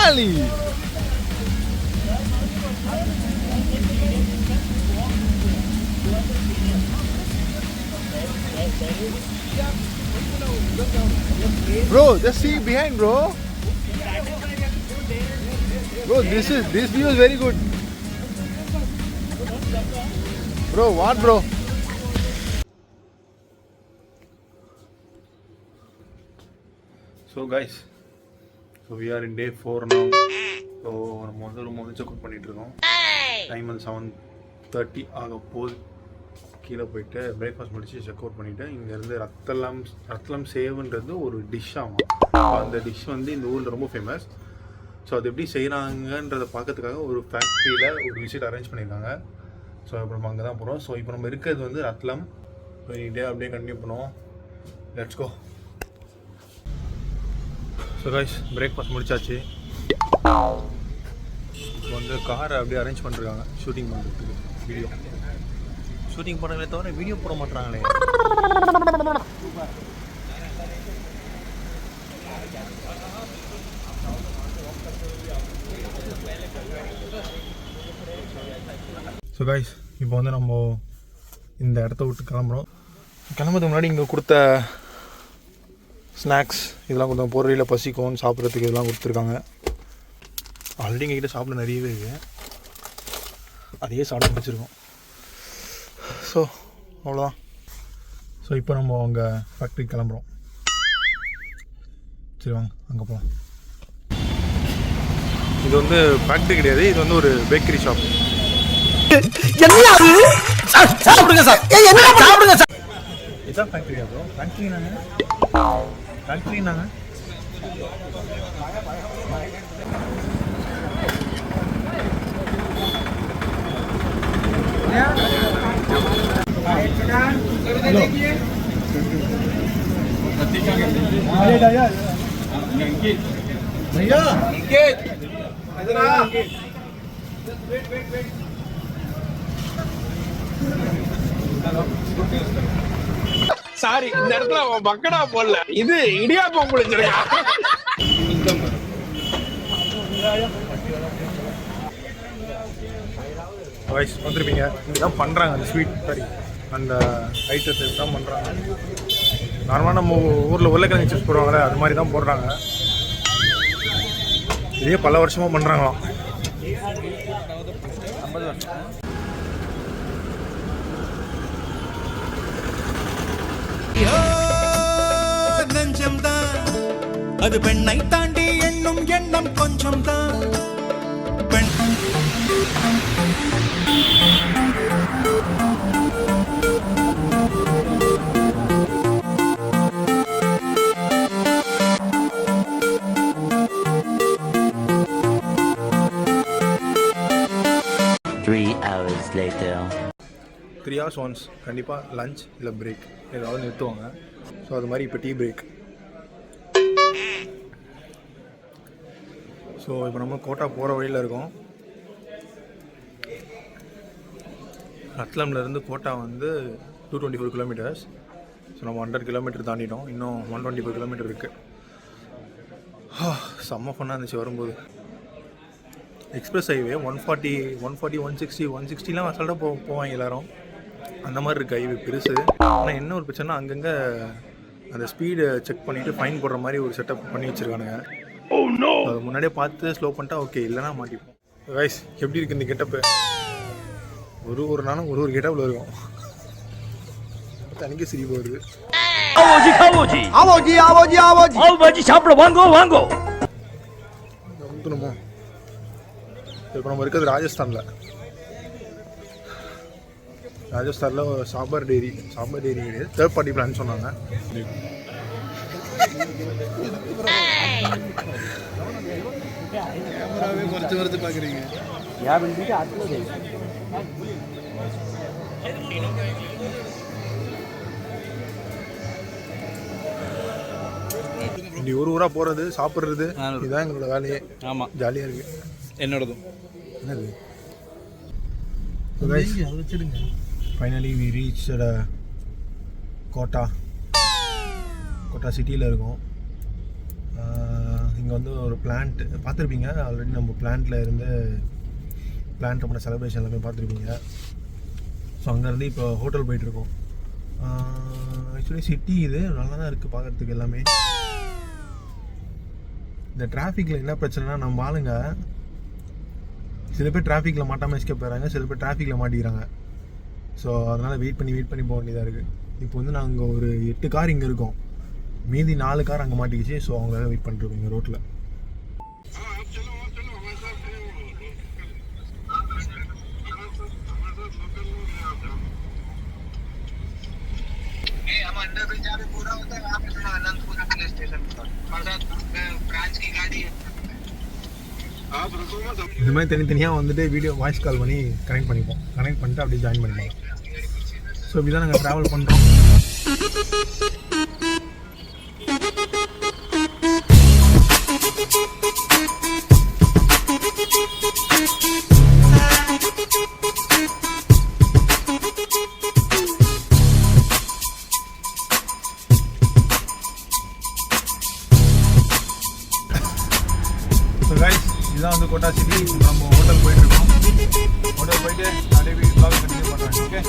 finally. Bro, just see behind, bro. Bro, this view is very good. Bro, what, bro? So guys, we are in day 4 now. So நம்ம வந்து room வந்து check out பண்ணிட்டு இருக்கோம். Time வந்து 7:30 ஆக போகுது. கீழே போயிட்டு பிரேக்ஃபாஸ்ட் முடிச்சு செக் அவுட் பண்ணிவிட்டு இங்கேருந்து ரத்தலம் சேவுன்றது ஒரு டிஷ் ஆகும். அந்த டிஷ் வந்து இந்த ஊரில் ரொம்ப ஃபேமஸ். ஸோ அது எப்படி செய்கிறாங்கன்றதை பார்க்கறதுக்காக ஒரு ஃபேக்ட்ரியில் ஒரு விசிட் அரேஞ்ச் பண்ணியிருக்காங்க. ஸோ இப்போ நம்ம அங்கே தான் போகிறோம். ஸோ இப்போ நம்ம இருக்கிறது வந்து ரத்லம். டே அப்படியே கண்டினியூ பண்ணுவோம். Let's go. So guys, breakfast முடிச்சாச்சு. இப்போ வந்து காரை அப்படியே அரேஞ்ச் பண்ணிருக்காங்க ஷூட்டிங் பண்ணுறதுக்கு. வீடியோ ஷூட்டிங் பண்ணவே தவிர வீடியோ போட மாட்டாங்களே. ஸோ கைஸ், இப்போ வந்து நம்ம இந்த இடத்த விட்டு கிளம்புறோம். கிளம்புறதுக்கு முன்னாடி இங்கே கொடுத்த ஸ்நாக்ஸ் இதெல்லாம் கொஞ்சம் பொருளில் பசிக்கும் சாப்பிட்றதுக்கு இதெல்லாம் கொடுத்துருக்காங்க. ஆல்ரெடி எங்கள் கிட்டே சாப்பிட நிறையவே இருக்குது. அதையே சாப்பிட வச்சுருக்கோம். ஸோ அவ்வளோதான். ஸோ இப்போ நம்ம அங்கே ஃபேக்ட்ரிக்கு கிளம்புறோம். சரி வாங்க அங்கே போகலாம். இது வந்து ஃபேக்ட்ரி கிடையாது, இது வந்து ஒரு பேக்கரி ஷாப். சாப்பிடுங்க சார், சாப்பிடுங்க சார். இதான் ஃபேக்ட்ரியா ப்ரோ? ஃபேக்ட்ரி நாங்கள் சாரி, இந்த இடத்துல மக்கடா போடல, இது இடியாப்பம் குளிச்சிருக்கா. வயசு வந்துருப்பீங்க. இதுதான் பண்ணுறாங்க அந்த ஸ்வீட் கறி, அந்த ஐட்டத்தை தான் பண்ணுறாங்க. நார்மலாக நம்ம ஊரில் உருளைக்கிழங்கு சிப்ஸ் போடுவாங்களே, அது மாதிரி தான் போடுறாங்க. இதே பல வருஷமாக பண்ணுறாங்களாம். 50 வருஷம். நெஞ்சம்தான் அது பெண்ணை தாண்டி எண்ணும் எண்ணம் கொஞ்சம் தான். பெண் 3 hours later. 3 hours once கண்டிப்பாக லஞ்ச் இல்லை பிரேக் ஏதாவது நிறுத்துவாங்க. ஸோ அது மாதிரி இப்போ டீ பிரேக். ஸோ இப்போ நம்ம கோட்டா போகிற வழியில் இருக்கோம். ரத்லம்லேருந்து கோட்டா வந்து 224 கிலோமீட்டர்ஸ். ஸோ நம்ம 100 கிலோமீட்டர் தாண்டிட்டோம். இன்னும் 125 கிலோமீட்டர் இருக்குது. செம்ம ஃபன்னாக இருந்துச்சு வரும்போது. எக்ஸ்பிரஸ் ஹைவே 140, 160, 160லாம் அசால்ட்டாக போவாங்க எல்லோரும். அந்த மாதிரி இருக்குது ஹைவே பெருசு. ஆனால் என்ன ஒரு பிரச்சனை, அங்கங்கே அந்த ஸ்பீடு செக் பண்ணிவிட்டு ஃபைன் போடுற மாதிரி ஒரு செட்டப் பண்ணி வச்சுருக்கானுங்க. அது முன்னாடியே பார்த்து ஸ்லோ பண்ணிட்டா ஓகே, இல்லைனா மாட்டிப்போம். கைஸ், எப்படி இருக்குது இந்த கெட்டப்பு? ஒரு நாளும் ஒரு கெட்டப்பில் இருக்கும். தனிக்கு சிரிப்பு வருது. சாப்பிட வாங்கோ வாங்கோ. இப்போ நம்ம இருக்கிறது ராஜஸ்தானில் சாபர் டெய்ரி கிடையாது, தேர்ட் பார்ட்டி பிளான் சொன்னாங்க. குறைச்சு பார்க்குறீங்க. இப்படி ஒரு ஊராக போகிறது சாப்பிட்றது இதுதான் எங்களோட வேலையே. ஆமாம், ஜாலியாக இருக்குது. என்னோடதும் என்னது வச்சுடுங்க. ஃபைனலி வி ரீச் கோட்டா சிட்டியில் இருக்கோம். இங்கே வந்து ஒரு பிளான்ட் பார்த்துருப்பீங்க ஆல்ரெடி. நம்ம பிளான்ட்டில் இருந்து பிளான்ட் பண்ண செலிப்ரேஷன் எல்லாமே பார்த்துருப்பீங்க. ஸோ அங்கேருந்து இப்போ ஹோட்டல் போயிட்டுருக்கோம். ஆக்சுவலி சிட்டி இது நல்லா தான் இருக்குது பார்க்குறதுக்கு எல்லாமே. இந்த டிராஃபிக்கில் என்ன பிரச்சனைனா, நம்ம ஆளுங்க சில பேர் டிராஃபிக்கில் மாட்டாமல் எஸ்கேப் போயிடறாங்க, சில பேர் டிராஃபிக்கில் மாட்டிக்கிறாங்க. ஸோ அதனால் வெயிட் பண்ணி போக வேண்டியதாக இருக்குது. இப்போ வந்து நாங்கள் ஒரு 8 கார் இங்கே இருக்கோம், மீதி 4 கார் அங்கே மாட்டிக்கிச்சு. ஸோ அவங்களால வெயிட் பண்ணிருக்கோம் இங்கே ரோட்டில். இந்த மாதிரி தனித்தனியாக வந்துட்டு வீடியோ வாய்ஸ் கால் பண்ணி கனெக்ட் பண்ணிட்டு அப்படியே ஜாயின் பண்ணிப்போம். ஸோ இப்படி தான் நாங்கள் ட்ராவல் பண்ணுறோம். ஸோ கைஸ், இதுதான் வந்து கோட்டா சிட்டி. நம்ம ஹோட்டல் போயிட்டுருக்கோம். ஹோட்டல் போயிட்டு அப்படியே வீடியோ கண்டினியூ பண்ணுறேன். ஓகே.